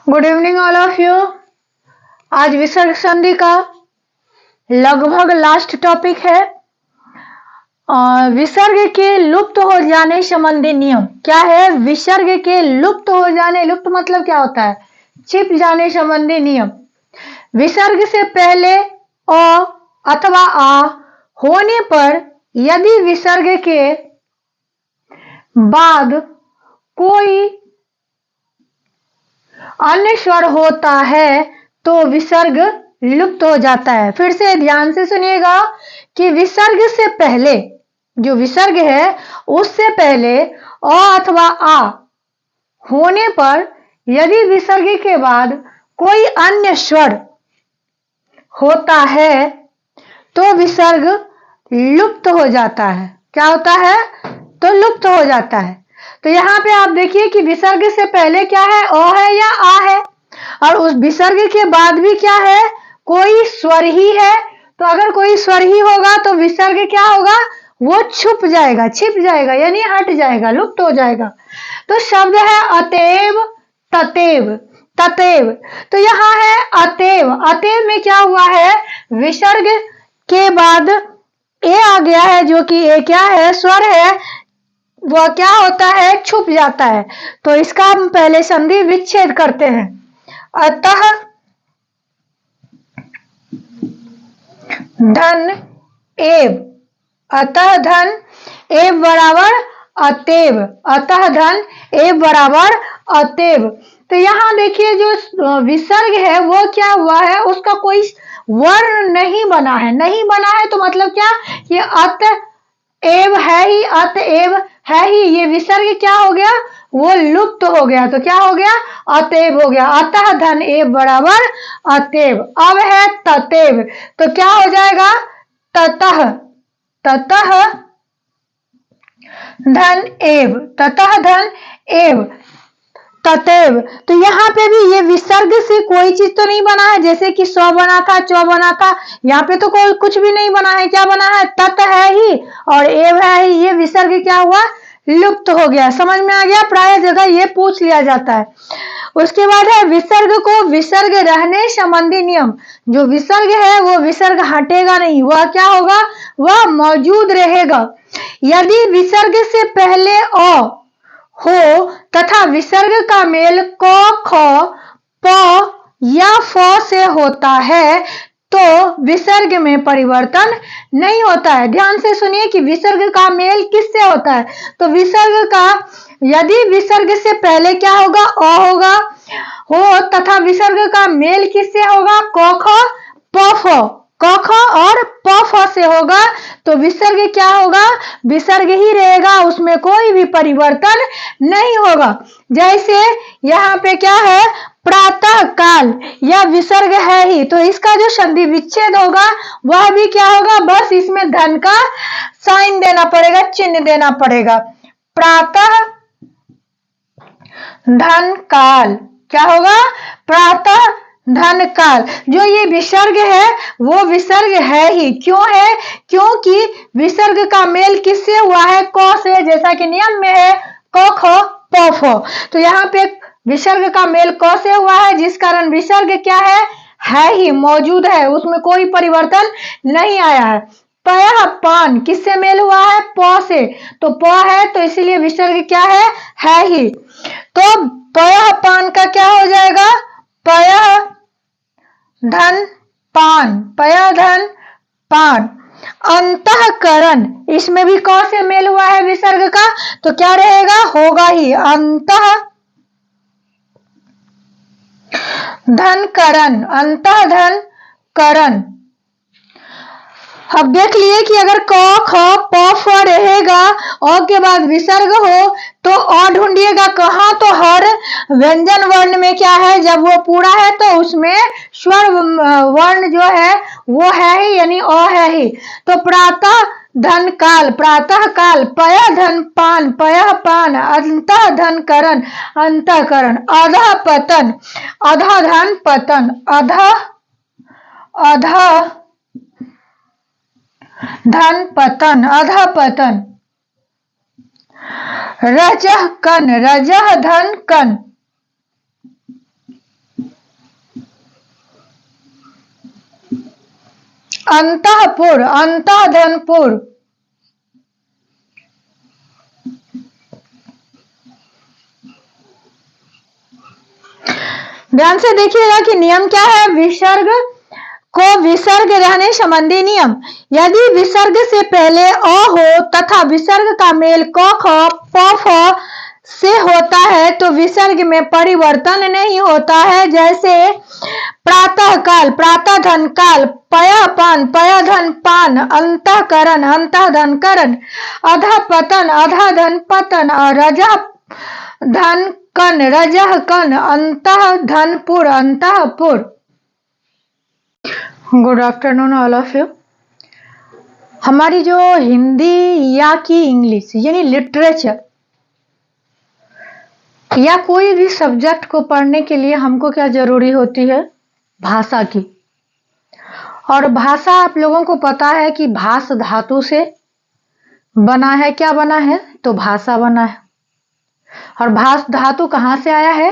Good evening all of you. आज विसर्ग संधि का लगभग लास्ट टॉपिक है। विसर्ग के लुप्त हो जाने संबंधी नियम क्या है? विसर्ग के लुप्त हो जाने, लुप्त मतलब क्या होता है? छिप जाने संबंधी नियम। विसर्ग से पहले अ अथवा आ होने पर यदि विसर्ग के बाद कोई अन्य स्वर होता है तो विसर्ग लुप्त हो जाता है। फिर से ध्यान से सुनिएगा कि विसर्ग से पहले, जो विसर्ग है उससे पहले अ अथवा आ होने पर यदि विसर्ग के बाद कोई अन्य स्वर होता है तो विसर्ग लुप्त हो जाता है। क्या होता है? तो लुप्त हो जाता है। तो यहाँ पे आप देखिए कि विसर्ग से पहले क्या है? अ है या आ है, और उस विसर्ग के बाद भी क्या है? कोई स्वर ही है। तो अगर कोई स्वर ही होगा तो विसर्ग क्या होगा? वो छुप जाएगा, छिप जाएगा, यानी हट जाएगा, लुप्त हो जाएगा। तो शब्द है अतएव, ततेव, ततेव। तो यहाँ है अतएव। अतएव में क्या हुआ है? विसर्ग के बाद ए आ गया है, जो कि ए क्या है? स्वर है। वह क्या होता है? छुप जाता है। तो इसका हम पहले संधि विच्छेद करते हैं। अतः धन एव, अतः धन एव बराबर अतएव, अतः धन एव बराबर अतएव। तो यहाँ देखिए जो विसर्ग है वो क्या हुआ है? उसका कोई वर्ण नहीं बना है। नहीं बना है तो मतलब क्या? ये अत एव है ही, अतएव है ही। ये विसर्ग क्या हो गया? वो लुप्त हो गया। तो क्या हो गया? अतएव हो गया। अतः धन एव बराबर अतएव। अब है ततेव, तो क्या हो जाएगा? ततः, ततः धन एव, ततः धन एव, ततेव। तो यहाँ पे भी ये विसर्ग से कोई चीज तो नहीं बना है, जैसे कि स्व बना था, च बना था। यहाँ पे तो कोई कुछ भी नहीं बना है। क्या बना है? तत है ही और एव है ही। ये विसर्ग क्या हुआ? लुप्त हो गया। समझ में आ गया? प्राय जगह ये पूछ लिया जाता है। उसके बाद है विसर्ग को विसर्ग रहने संबंधी नियम। जो विसर्ग है वो विसर्ग हटेगा नहीं, वह क्या होगा? वह मौजूद रहेगा। यदि विसर्ग से पहले अ हो तथा विसर्ग का मेल क, ख, प या फ से होता है तो विसर्ग में परिवर्तन नहीं होता है। ध्यान से सुनिए कि विसर्ग का मेल किससे होता है? तो विसर्ग का, यदि विसर्ग से पहले क्या होगा? अ होगा हो तथा विसर्ग का मेल किससे होगा? क, ख, प, फ, क, ख और प, फ से होगा तो विसर्ग क्या होगा? विसर्ग ही रहेगा, उसमें कोई भी परिवर्तन नहीं होगा। जैसे यहाँ पे क्या है? प्रातः काल, यह विसर्ग है ही, तो इसका जो संधि विच्छेद होगा वह भी क्या होगा? बस इसमें धन का साइन देना पड़ेगा, चिन्ह देना पड़ेगा। प्रातः धन काल, क्या होगा? प्रातः धन काल। जो ये विसर्ग है वो विसर्ग है ही। क्यों है? क्योंकि विसर्ग का मेल किससे हुआ है? क से, जैसा कि नियम में है क, ख, प, फ। तो यहाँ पे विसर्ग का मेल क से हुआ है, जिस कारण विसर्ग क्या है ही, मौजूद है, उसमें कोई परिवर्तन नहीं आया है। पयः पान किससे मेल हुआ है? प से, तो प है तो इसीलिए विसर्ग क्या है ही। तो पयः पान का क्या हो जाएगा? पयः धन पान, पयः धन पान। अंतःकरण, इसमें भी क से मेल हुआ है विसर्ग का, तो क्या रहेगा? होगा ही अंतः धन करण, अंतः धन करण। अब देख लिए कि अगर क, ख, प, फ रहेगा, अ के बाद विसर्ग हो तो अ ढूंढिएगा कहाँ? तो हर व्यंजन वर्ण में क्या है? जब वो पूरा है तो उसमें स्वर वर्ण जो है वो है ही, यानी अ है ही। तो प्रातः धन काल, प्रातः काल, पयः धन पान, पयः पान, अंतः धन करण, अंतःकरण। अधः पतन, अधः धन पतन, अधः, अधः धन पतन, अधः पतन। रजः कन, रजः धन कन, अंतःपुर, अंतःधनपुर। ध्यान से देखिएगा कि नियम क्या है। विसर्ग को विसर्ग रहने संबंधी नियम। यदि विसर्ग से पहले अ हो तथा विसर्ग का मेल क ख प फ से होता है तो विसर्ग में परिवर्तन नहीं होता है। जैसे प्रातः काल, प्रातः धन काल, पय पान, पय धन पान, अंतःकरण, अंतःधन करण, अधा पतन, अधा धन पतन, रजा धन कन, रजह कन, अंतःधनपुर, अंतःपुर। Good afternoon all of you. हमारी जो हिंदी या की इंग्लिश यानी लिटरेचर या कोई भी सब्जेक्ट को पढ़ने के लिए हमको क्या जरूरी होती है? भाषा की। और भाषा आप लोगों को पता है कि भाष धातु से बना है। क्या बना है? तो भाषा बना है। और भाष धातु कहाँ से आया है?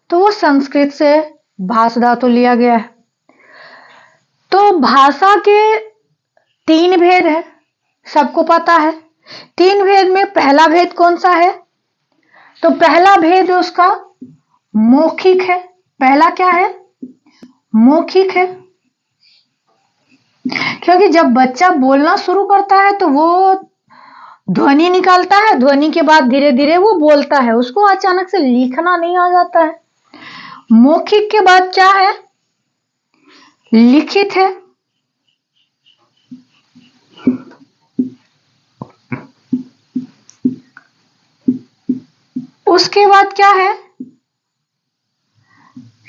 तो वो संस्कृत से भाष धातु लिया गया है। तो भाषा के 3 भेद है, सबको पता है। 3 भेद में पहला भेद कौन सा है? तो पहला भेद उसका मौखिक है। पहला क्या है? मौखिक है। क्योंकि जब बच्चा बोलना शुरू करता है तो वो ध्वनि निकालता है, ध्वनि के बाद धीरे धीरे वो बोलता है, उसको अचानक से लिखना नहीं आ जाता है। मौखिक के बाद क्या है? लिखित है। उसके बाद क्या है?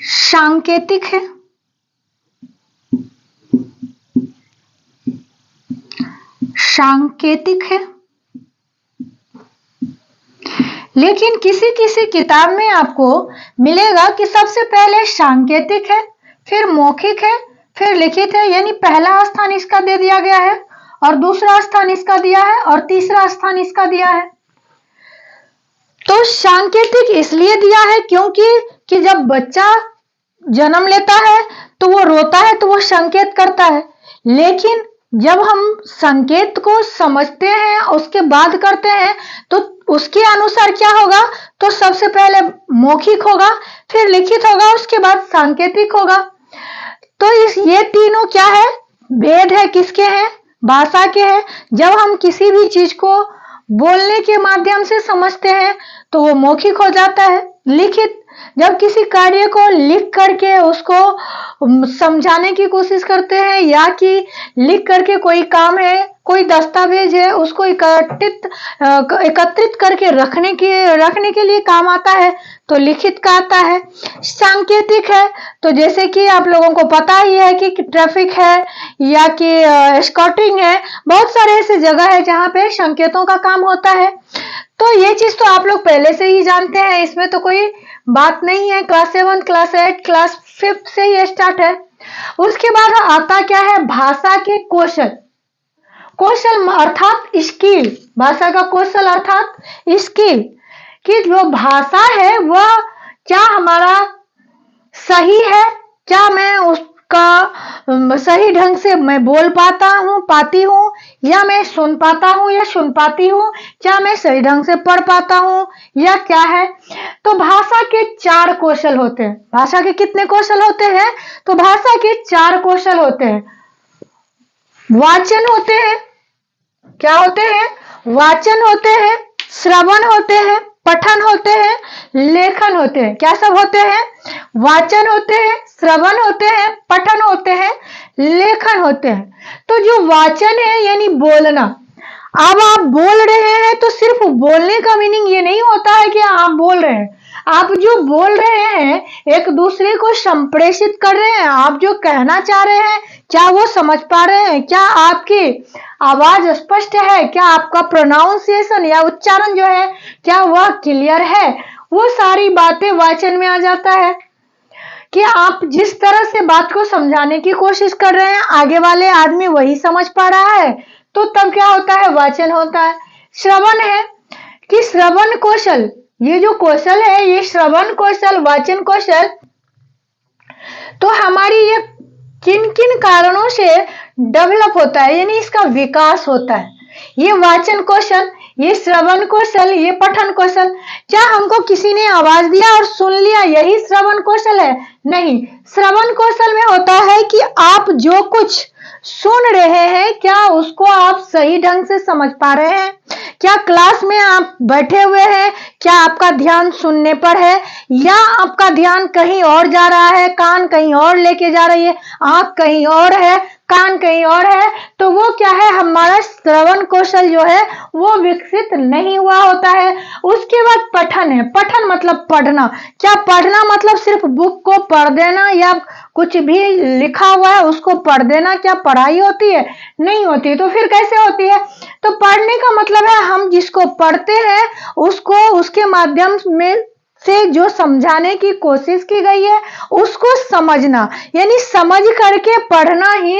सांकेतिक है। सांकेतिक है। लेकिन किसी किसी किताब में आपको मिलेगा कि सबसे पहले सांकेतिक है, फिर मौखिक है, फिर लिखित है। यानी पहला स्थान इसका दे दिया गया है और दूसरा स्थान इसका दिया है और तीसरा स्थान इसका दिया है। तो सांकेतिक इसलिए दिया है क्योंकि जब बच्चा जन्म लेता है तो वो रोता है तो वो संकेत करता है। लेकिन जब हम संकेत को समझते हैं उसके बाद करते हैं तो उसके अनुसार क्या होगा? तो सबसे पहले मौखिक होगा, फिर लिखित होगा, उसके बाद सांकेतिक होगा। तो ये तीनों क्या है? भेद है। किसके हैं? भाषा के हैं। जब हम किसी भी चीज को बोलने के माध्यम से समझते हैं तो वो मौखिक हो जाता है। लिखित जब किसी कार्य को लिख करके उसको समझाने की कोशिश करते हैं या कि लिख करके कोई काम है, कोई दस्तावेज है, उसको एकत्रित करके रखने के लिए काम आता है तो लिखित का आता है। सांकेतिक है तो जैसे कि आप लोगों को पता ही है कि ट्रैफिक है या कि स्कॉटिंग है, बहुत सारे ऐसे जगह है जहाँ पे संकेतों का काम होता है। तो ये चीज तो आप लोग पहले से ही जानते हैं, इसमें तो कोई बात नहीं है। क्लास 7, क्लास 8, क्लास 5 से ही स्टार्ट है। उसके बाद आता क्या है? भाषा के कौशल। कौशल अर्थात स्किल। भाषा का कौशल अर्थात स्किल कि जो भाषा है वह क्या हमारा सही है, क्या मैं उसका सही ढंग से मैं बोल पाती हूँ या मैं सुन पाता हूँ या सुन पाती हूँ, क्या मैं सही ढंग से पढ़ पाता हूँ या क्या है। तो भाषा के 4 कौशल होते हैं। भाषा के कितने कौशल होते हैं? तो भाषा के 4 कौशल होते हैं। वाचन होते हैं। क्या होते हैं? वाचन होते हैं, श्रवण होते हैं, पठन होते हैं, लेखन होते हैं। क्या सब होते हैं? वाचन होते हैं, श्रवण होते हैं, पठन होते हैं, लेखन होते हैं। तो जो वाचन है यानी बोलना, अब आप बोल रहे हैं तो सिर्फ बोलने का मीनिंग ये नहीं होता है कि आप बोल रहे हैं। आप जो बोल रहे हैं एक दूसरे को संप्रेषित कर रहे हैं। आप जो कहना चाह रहे हैं क्या वो समझ पा रहे हैं? क्या आपकी आवाज स्पष्ट है? क्या आपका प्रोनाउंसिएशन या उच्चारण जो है क्या वह क्लियर है? वो सारी बातें वाचन में आ जाता है कि आप जिस तरह से बात को समझाने की कोशिश कर रहे हैं आगे वाले आदमी वही समझ पा रहा है, तो तब क्या होता है? वाचन होता है। श्रवण है कि श्रवण कौशल, ये जो कौशल है ये श्रवण कौशल, वाचन कौशल, तो हमारी ये किन किन कारणों से डेवलप होता है, यानी इसका विकास होता है। ये वाचन कौशल, ये श्रवण कौशल, ये पठन कौशल। क्या हमको किसी ने आवाज दिया और सुन लिया यही श्रवण कौशल है? नहीं, श्रवण कौशल में होता है कि आप जो कुछ सुन रहे हैं क्या उसको आप सही ढंग से समझ पा रहे हैं? क्या क्लास में आप बैठे हुए हैं, क्या आपका ध्यान सुनने पर है या आपका ध्यान कहीं और जा रहा है, कान कहीं और लेके जा रही है, आंख कहीं और है, कान कहीं और है, तो वो क्या है, हमारा श्रवण कौशल जो है वो विकसित नहीं हुआ होता है। उसके बाद पठन है। पठन मतलब पढ़ना। क्या पढ़ना मतलब सिर्फ बुक को पढ़ देना या कुछ भी लिखा हुआ है उसको पढ़ देना, क्या पढ़ाई होती है? नहीं होती। तो फिर कैसे होती है? तो पढ़ने का मतलब है हम जिसको पढ़ते हैं उसको उसके माध्यम में से जो समझाने की कोशिश की गई है उसको समझना, यानी समझ करके पढ़ना ही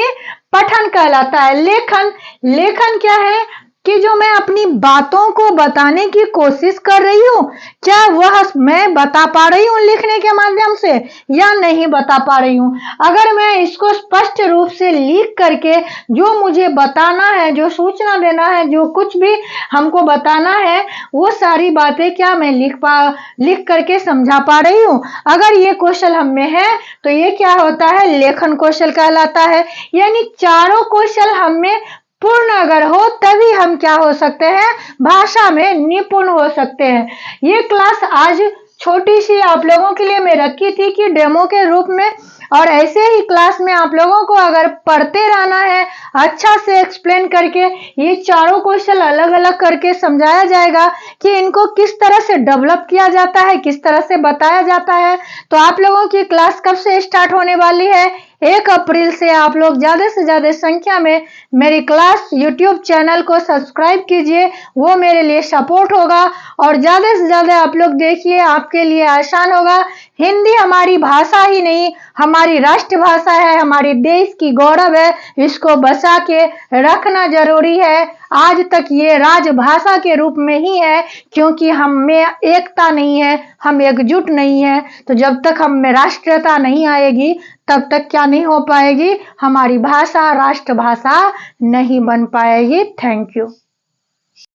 पठन कहलाता है। लेखन, लेखन क्या है कि जो मैं अपनी बातों को बताने की कोशिश कर रही हूँ क्या वह मैं बता पा रही हूँ लिखने के माध्यम से या नहीं बता पा रही हूँ। अगर मैं इसको स्पष्ट रूप से लिख करके जो मुझे बताना है, जो सूचना देना है, जो कुछ भी हमको बताना है वो सारी बातें क्या मैं लिख करके समझा पा रही हूँ। अगर ये कौशल हम में है तो ये क्या होता है, लेखन कौशल कहलाता है। यानी चारों कौशल हम में पूर्ण अगर हो तभी हम क्या हो सकते हैं, भाषा में निपुण हो सकते हैं। ये क्लास आज छोटी सी आप लोगों के लिए मैं रखी थी कि डेमो के रूप में, और ऐसे ही क्लास में आप लोगों को अगर पढ़ते रहना है अच्छा से एक्सप्लेन करके ये चारों क्वेश्चन अलग अलग करके समझाया जाएगा कि इनको किस तरह से डेवलप किया जाता है, किस तरह से बताया जाता है। तो आप लोगों की क्लास कब से स्टार्ट होने वाली है? 1 अप्रैल से। आप लोग ज्यादा से ज्यादा संख्या में मेरी क्लास यूट्यूब चैनल को सब्सक्राइब कीजिए, वो मेरे लिए सपोर्ट होगा। और ज्यादा से ज्यादा आप लोग देखिए, आपके लिए आसान होगा। हिंदी हमारी भाषा ही नहीं, हमारी राष्ट्रभाषा है, हमारी देश की गौरव है, इसको बचा के रखना जरूरी है। आज तक ये राजभाषा के रूप में ही है क्योंकि हम में एकता नहीं है, हम एकजुट नहीं है। तो जब तक हम में राष्ट्रीयता नहीं आएगी तब तक क्या नहीं हो पाएगी, हमारी भाषा राष्ट्रभाषा नहीं बन पाएगी। Thank you.